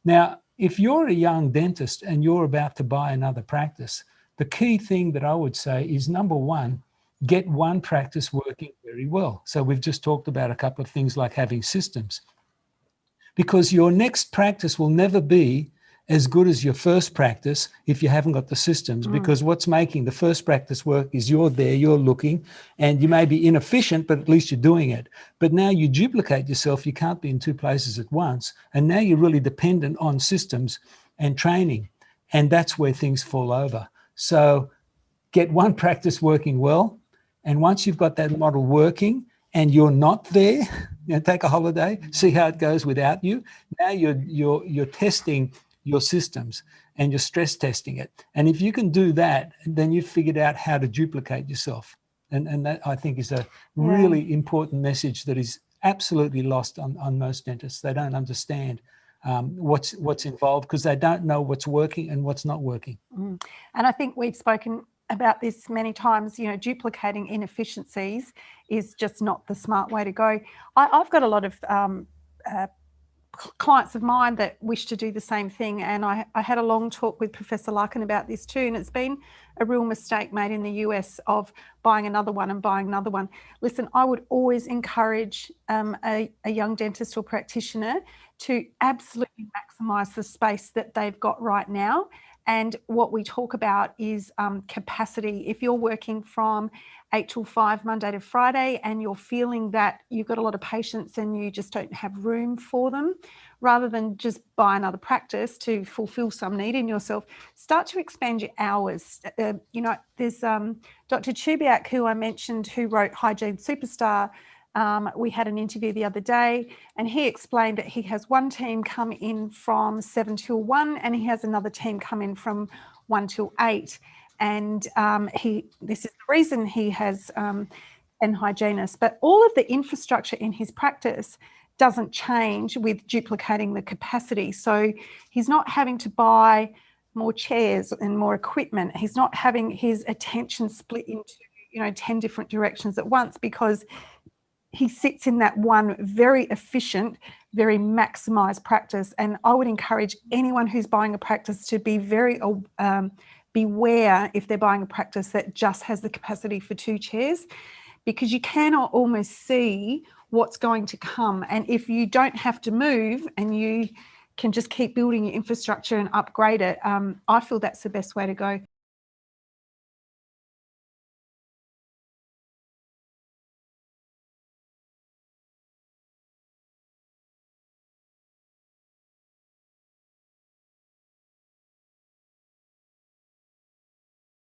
Now, if you're a young dentist and you're about to buy another practice, the key thing that I would say is, number one, get one practice working very well. So we've just talked about a couple of things like having systems, because your next practice will never be as good as your first practice if you haven't got the systems, because what's making the first practice work is you're there, you're looking, and you may be inefficient, but at least you're doing it. But now you duplicate yourself, you can't be in two places at once. And now you're really dependent on systems and training. And that's where things fall over. So get one practice working well. And once you've got that model working and you're not there, take a holiday, see how it goes without you. Now you're testing your systems and you're stress testing it. And if you can do that, then you've figured out how to duplicate yourself. And that, I think, is a really important message that is absolutely lost on most dentists. They don't understand what's involved, because they don't know what's working and what's not working. And I think we've spoken about this many times. Duplicating inefficiencies is just not the smart way to go. I've got a lot of clients of mine that wish to do the same thing, and I had a long talk with Professor Larkin about this too, and it's been a real mistake made in the US of buying another one and buying another one. Listen, I would always encourage a young dentist or practitioner to absolutely maximise the space that they've got right now. And what we talk about is capacity. If you're working from 8 till 5, Monday to Friday, and you're feeling that you've got a lot of patients and you just don't have room for them, rather than just buy another practice to fulfill some need in yourself, start to expand your hours. There's Dr. Chubiak, who I mentioned, who wrote Hygiene Superstar. We had an interview the other day, and he explained that he has one team come in from 7 till 1, and he has another team come in from 1 till 8. And this is the reason he has an hygienist. But all of the infrastructure in his practice doesn't change with duplicating the capacity. So he's not having to buy more chairs and more equipment. He's not having his attention split into 10 different directions at once, because he sits in that one very efficient, very maximised practice. And I would encourage anyone who's buying a practice to be very beware if they're buying a practice that just has the capacity for 2 chairs, because you cannot almost see what's going to come. And if you don't have to move and you can just keep building your infrastructure and upgrade it, I feel that's the best way to go.